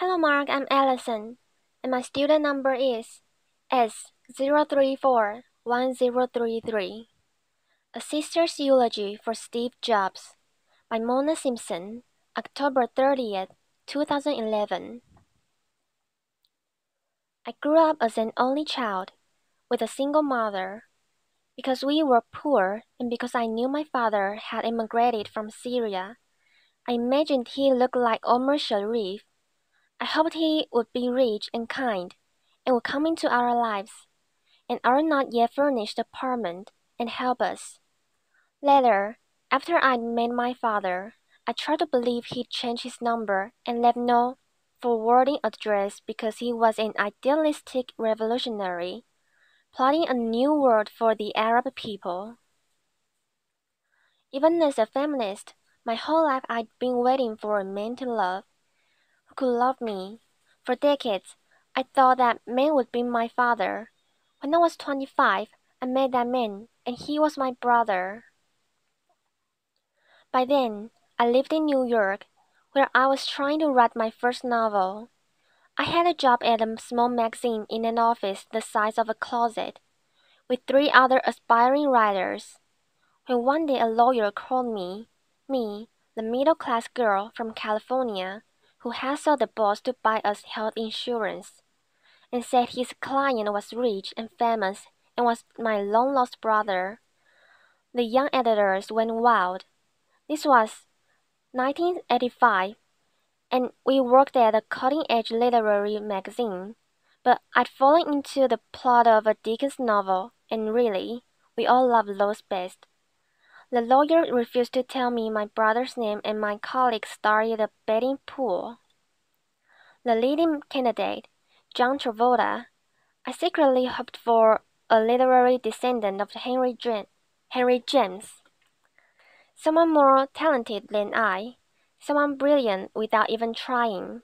Hello Mark, I'm Allison, and my student number is S0341033. A Sister's Eulogy for Steve Jobs by Mona Simpson, October 30th, 2011. I grew up as an only child, with a single mother. Because we were poor, and because I knew my father had immigrated from Syria, I imagined he looked like Omar Sharif. I hoped he would be rich and kind, and would come into our lives, and our not yet furnished apartment, and help us. Later, after I'd met my father, I tried to believe he'd changed his number and left no forwarding address because he was an idealistic revolutionary, plotting a new world for the Arab people. Even as a feminist, my whole life I'd been waiting for a man to love, who could love me. For decades, I thought that man would be my father. When I was 25, I met that man, and he was my brother. By then, I lived in New York, where I was trying to write my first novel. I had a job at a small magazine in an office the size of a closet, with three other aspiring writers. When one day a lawyer called me, the middle-class girl from California, who hassled the boss to buy us health insurance, and said his client was rich and famous and was my long-lost brother. The young editors went wild. This was 1985, and we worked at a cutting-edge literary magazine, but I'd fallen into the plot of a Dickens novel, and really, we all loved those best. The lawyer refused to tell me my brother's name, and my colleagues started a betting pool. The leading candidate, John Travolta, I secretly hoped for a literary descendant of Henry James, someone more talented than I, someone brilliant without even trying.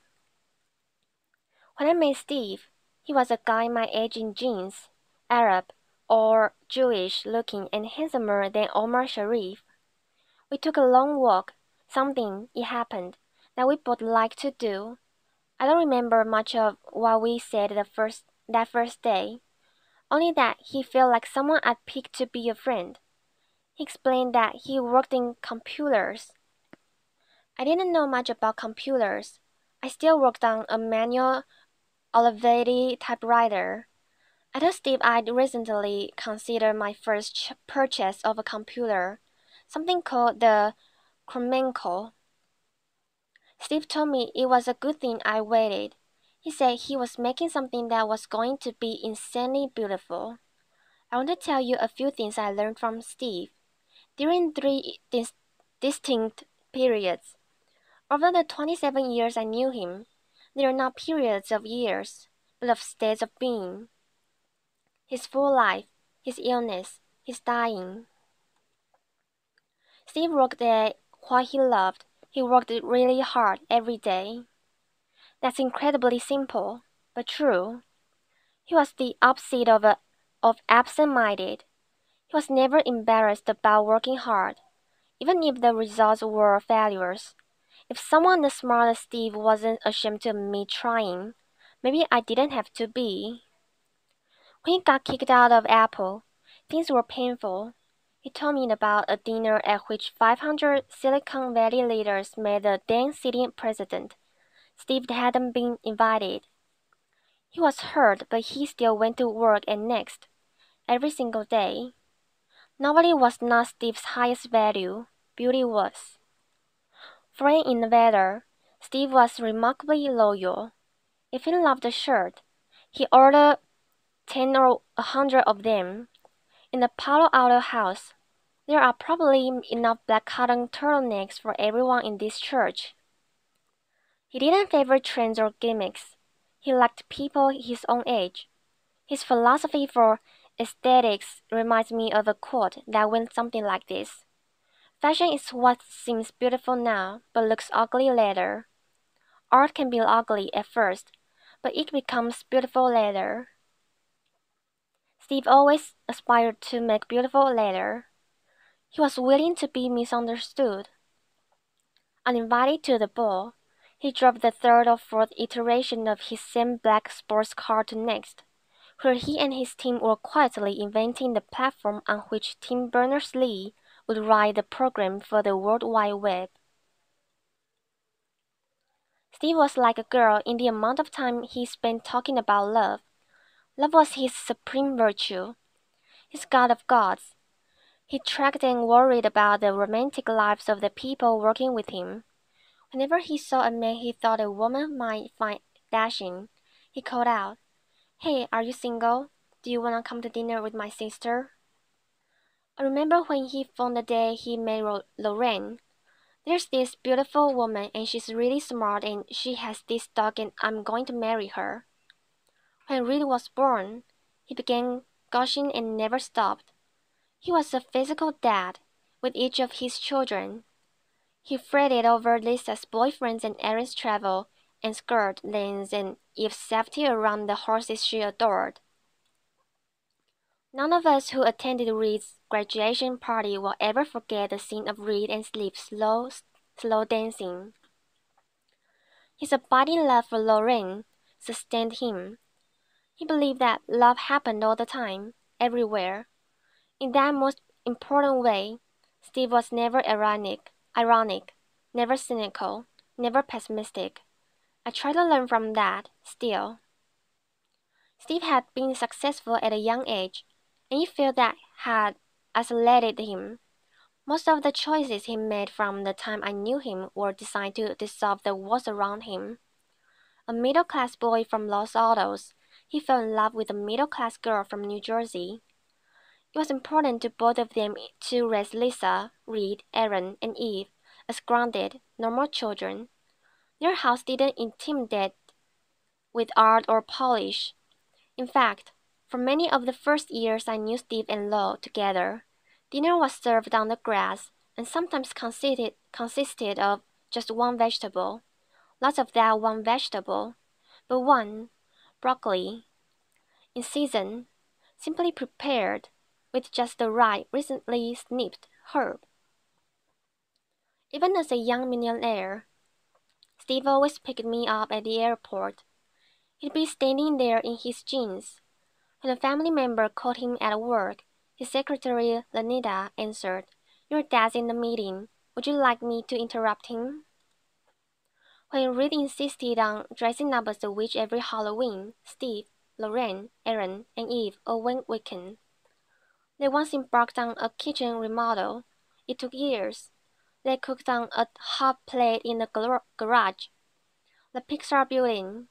When I met Steve, he was a guy my age in jeans, Arab or Jewish looking and handsomer than Omar Sharif. We took a long walk, something, it happened, that we both liked to do. I don't remember much of what we said that first day, only that he felt like someone I'd picked to be a friend. He explained that he worked in computers. I didn't know much about computers. I still worked on a manual Olivetti typewriter. I told Steve I'd recently considered my first purchase of a computer, something called the Krumenko. Steve told me it was a good thing I waited. He said he was making something that was going to be insanely beautiful. I want to tell you a few things I learned from Steve during three distinct periods. Over the 27 years I knew him, they are not periods of years, but of states of being. His full life, his illness, his dying. Steve worked at what he loved. He worked really hard every day. That's incredibly simple, but true. He was the opposite of absent-minded. He was never embarrassed about working hard, even if the results were failures. If someone as smart as Steve wasn't ashamed to admit trying, maybe I didn't have to be. When he got kicked out of Apple, things were painful. He told me about a dinner at which 500 Silicon Valley leaders met the then sitting president. Steve hadn't been invited. He was hurt, but he still went to work and next, every single day. Nobody was not Steve's highest value, beauty was. For an innovator, Steve was remarkably loyal. If he loved a shirt, he ordered 10 or 100 of them. In the Palo Alto house, there are probably enough black cotton turtlenecks for everyone in this church. He didn't favor trends or gimmicks. He liked people his own age. His philosophy for aesthetics reminds me of a quote that went something like this. Fashion is what seems beautiful now, but looks ugly later. Art can be ugly at first, but it becomes beautiful later. Steve always aspired to make beautiful later. He was willing to be misunderstood. Uninvited to the ball, He drove the third or fourth iteration of his same black sports car to Next, where he and his team were quietly inventing the platform on which Tim Berners-Lee would write the program for the World Wide Web. Steve was like a girl in the amount of time he spent talking about love. Love was his supreme virtue, his god of gods. He tracked and worried about the romantic lives of the people working with him. Whenever he saw a man he thought a woman might find dashing, he called out, "Hey, are you single? Do you want to come to dinner with my sister?" I remember when he phoned the day he met Lorraine. "There's this beautiful woman and she's really smart and she has this dog and I'm going to marry her." When Reed was born, he began gushing and never stopped. He was a physical dad with each of his children. He fretted over Lisa's boyfriends and Erin's travel and skirt lanes and Eve's safety around the horses she adored. None of us who attended Reed's graduation party will ever forget the scene of Reed and Sleep slow dancing. His abiding love for Lorraine sustained him. He believed that love happened all the time, everywhere. In that most important way, Steve was never ironic, never cynical, never pessimistic. I try to learn from that, still. Steve had been successful at a young age, and you feel that had isolated him. Most of the choices he made from the time I knew him were designed to dissolve the walls around him. A middle-class boy from Los Altos, he fell in love with a middle-class girl from New Jersey. It was important to both of them to raise Lisa, Reed, Erin, and Eve as grounded, normal children. Their house didn't intimidate with art or polish. In fact, for many of the first years I knew Steve and Lo together, dinner was served on the grass and sometimes consisted of just one vegetable. Lots of that one vegetable, but one, broccoli, in season, simply prepared with just the right, recently snipped herb. Even as a young millionaire, Steve always picked me up at the airport. He'd be standing there in his jeans. When a family member called him at work, his secretary Lanita answered, "Your dad's in the meeting. Would you like me to interrupt him?" When Reed insisted on dressing up as a witch every Halloween, Steve, Lorraine, Erin, and Eve all went Wiccan. They once embarked on a kitchen remodel. It took years. They cooked on a hot plate in the garage. The Pixar building,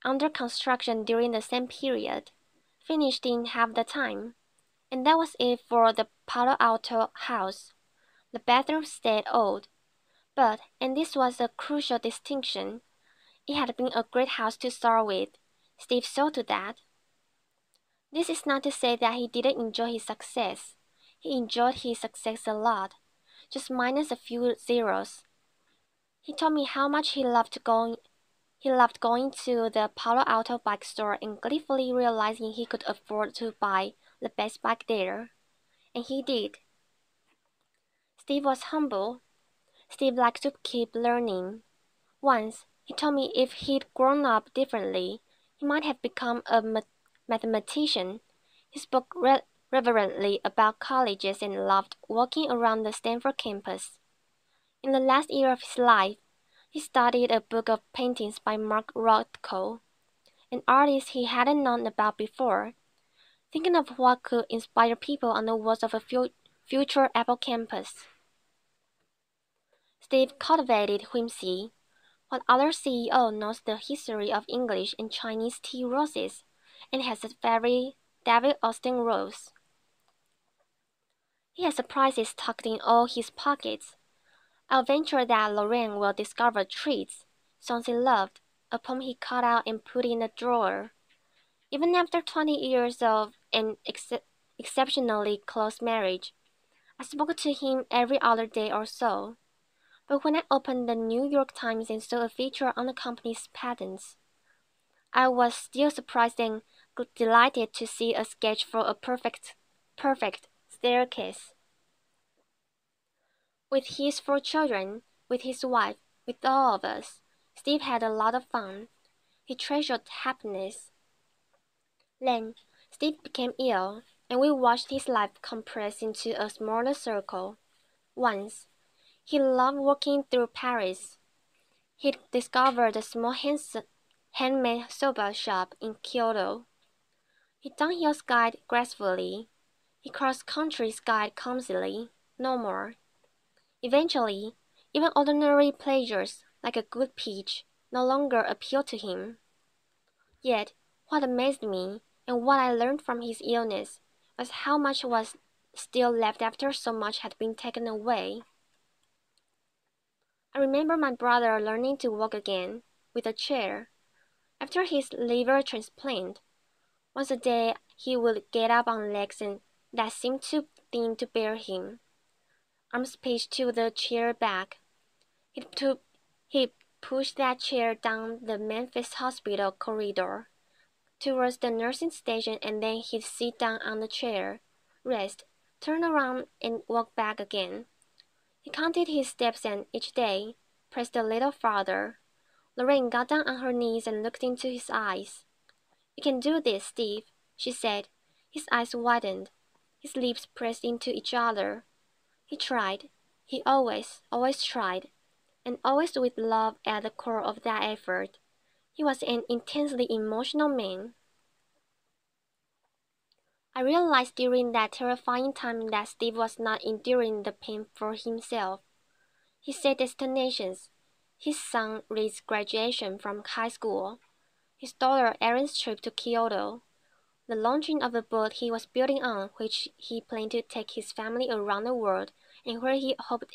under construction during the same period, finished in half the time. And that was it for the Palo Alto house. The bathroom stayed old. But, and this was a crucial distinction, it had been a great house to start with. Steve saw to that. This is not to say that he didn't enjoy his success. He enjoyed his success a lot, just minus a few zeros. He told me how much he loved going to the Palo Alto bike store and gleefully realizing he could afford to buy the best bike there. And he did. Steve was humble. Steve liked to keep learning. Once, he told me if he'd grown up differently, he might have become a mathematician. He spoke reverently about colleges and loved walking around the Stanford campus. In the last year of his life, he studied a book of paintings by Mark Rothko, an artist he hadn't known about before, thinking of what could inspire people on the walls of a future Apple campus. Steve cultivated whimsy. What other CEO knows the history of English and Chinese tea roses and has a very David Austin rose? He has surprises tucked in all his pockets. I'll venture that Lorraine will discover treats, songs he loved, a poem he cut out and put in a drawer. Even after 20 years of an exceptionally close marriage, I spoke to him every other day or so. But when I opened the New York Times and saw a feature on the company's patents, I was still surprised and delighted to see a sketch for a perfect staircase. With his 4 children, with his wife, with all of us, Steve had a lot of fun. He treasured happiness. Then, Steve became ill, and we watched his life compress into a smaller circle. Once, he loved walking through Paris. He discovered a small handmade soba shop in Kyoto. He downhill skied gracefully. He cross-country skied clumsily. No more. Eventually, even ordinary pleasures, like a good peach, no longer appealed to him. Yet, what amazed me, and what I learned from his illness, was how much was still left after so much had been taken away. I remember my brother learning to walk again, with a chair. After his liver transplant, once a day he would get up on legs that seemed too thin to bear him. Arms pitched to the chair back. He pushed that chair down the Memphis hospital corridor towards the nursing station, and then he'd sit down on the chair, rest, turn around, and walk back again. He counted his steps and, each day, pressed a little farther. Lorraine got down on her knees and looked into his eyes. "You can do this, Steve," she said. His eyes widened. His lips pressed into each other. He tried. He always tried. And always with love at the core of that effort. He was an intensely emotional man. I realized during that terrifying time that Steve was not enduring the pain for himself. He set destinations. His son Reed's graduation from high school. His daughter Erin's trip to Kyoto. The launching of a boat he was building on which he planned to take his family around the world and where he hoped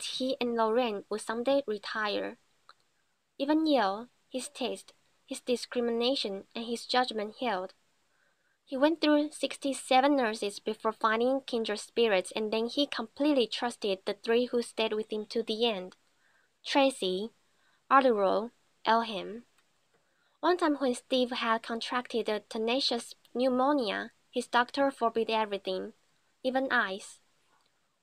he and Lorraine would someday retire. Even Yale, his taste, his discrimination, and his judgment held. He went through 67 nurses before finding kindred spirits, and then he completely trusted the three who stayed with him to the end: Tracy, Arturo, Elham. One time when Steve had contracted a tenacious pneumonia, his doctor forbid everything, even ice.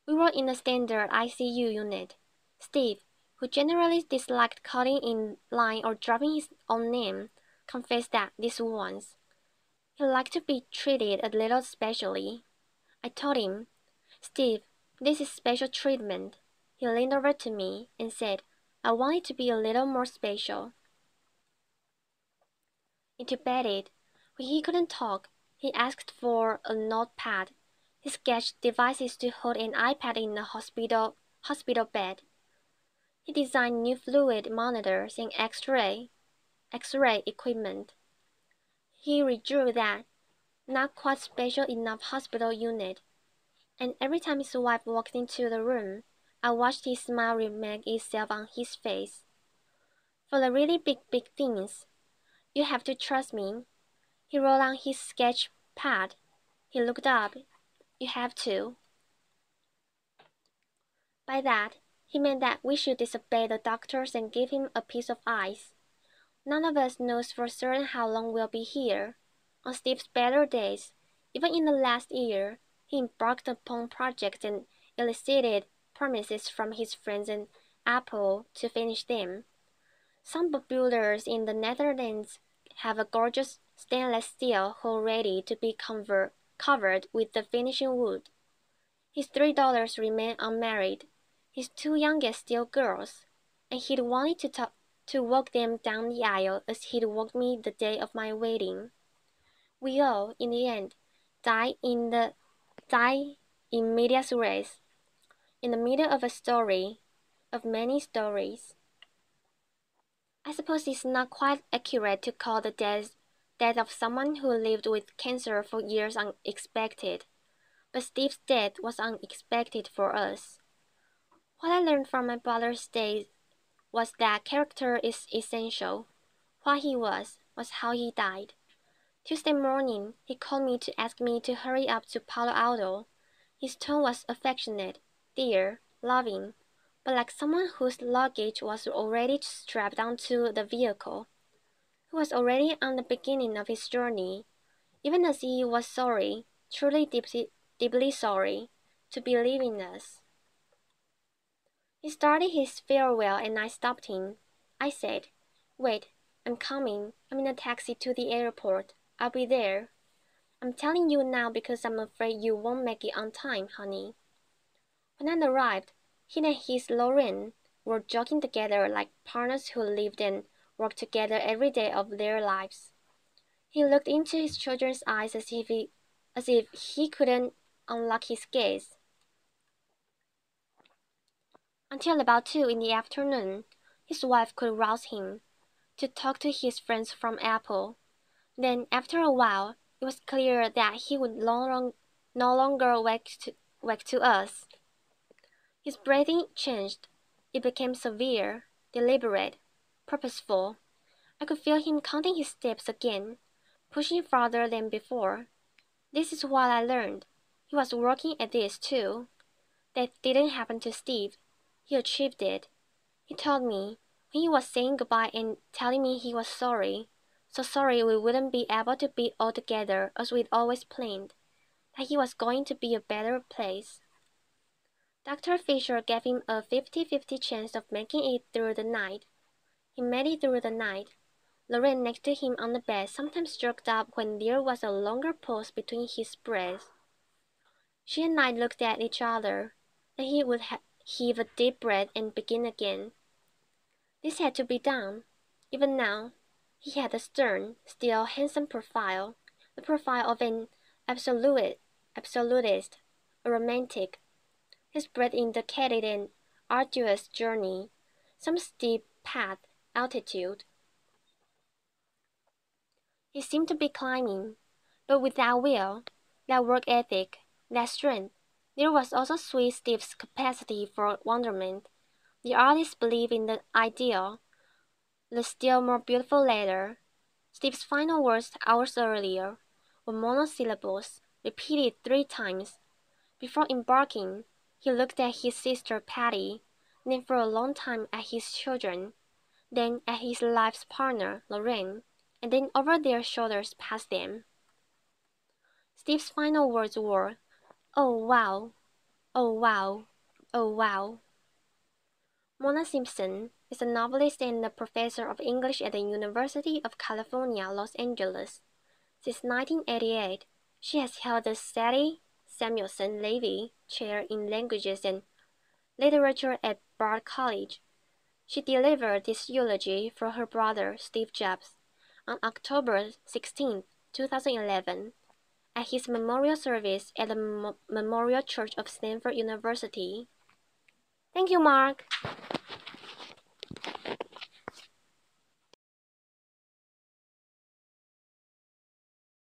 We were in a standard ICU unit. Steve, who generally disliked cutting in line or dropping his own name, confessed that this once. He liked to be treated a little specially. I told him, "Steve, this is special treatment." He leaned over to me and said, "I want it to be a little more special." Intubated, when he couldn't talk, he asked for a notepad. He sketched devices to hold an iPad in the hospital bed. He designed new fluid monitors and X-ray equipment. He redrew that not quite special enough hospital unit, and every time his wife walked into the room, I watched his smile remake itself on his face. "For the really big things, you have to trust me." He rolled on his sketch pad. He looked up. "You have to." By that, he meant that we should disobey the doctors and give him a piece of ice. None of us knows for certain how long we'll be here. On Steve's better days, even in the last year, he embarked upon projects and elicited promises from his friends and Apple to finish them. Some builders in the Netherlands have a gorgeous stainless steel hull ready to be covered with the finishing wood. His three daughters remain unmarried, his two youngest still girls, and he'd wanted to walk them down the aisle as he'd walked me the day of my wedding. We all, in the end, die in medias res, in the middle of a story, of many stories. I suppose it's not quite accurate to call the death of someone who lived with cancer for years unexpected, but Steve's death was unexpected for us. What I learned from my brother's days was that character is essential. What he was how he died. Tuesday morning, he called me to ask me to hurry up to Palo Alto. His tone was affectionate, dear, loving, but like someone whose luggage was already strapped onto the vehicle, who was already on the beginning of his journey, even as he was sorry, truly deeply sorry, to be leaving us. He started his farewell and I stopped him. I said. Wait, I'm coming. I'm in a taxi to the airport. I'll be there. I'm telling you now because I'm afraid you won't make it on time, honey. When I arrived, he and his Lauren were joking together like partners who lived and worked together every day of their lives. He looked into his children's eyes as if he couldn't unlock his gaze. Until about 2 in the afternoon, his wife could rouse him to talk to his friends from Apple. Then, after a while, it was clear that he would no longer wake to us. His breathing changed. It became severe, deliberate, purposeful. I could feel him counting his steps again, pushing farther than before. This is what I learned. He was working at this too. That didn't happen to Steve. He achieved it. He told me, when he was saying goodbye and telling me he was sorry, so sorry we wouldn't be able to be all together as we'd always planned, that he was going to be a better place. Dr. Fisher gave him a 50-50 chance of making it through the night. He made it through the night. Lauren next to him on the bed sometimes jerked up when there was a longer pause between his breaths. She and I looked at each other, and he would heave a deep breath and begin again. This had to be done. Even now, he had a stern, still handsome profile, the profile of an absolutist, a romantic. His breath indicated an arduous journey, some steep path, altitude. He seemed to be climbing, but with that will, that work ethic, that strength, there was also sweet Steve's capacity for wonderment. The artist believed in the ideal, the still more beautiful later. Steve's final words hours earlier were monosyllables, repeated 3 times. Before embarking, he looked at his sister Patty, then for a long time at his children, then at his life's partner, Lauren, and then over their shoulders past them. Steve's final words were, "Oh wow, oh wow, oh wow." Mona Simpson is a novelist and a professor of English at the University of California, Los Angeles. Since 1988, she has held the Sadie Samuelson Levy Chair in Languages and Literature at Bard College. She delivered this eulogy for her brother, Steve Jobs, on October 16, 2011, at his memorial service at the Memorial Church of Stanford University. Thank you, Mark.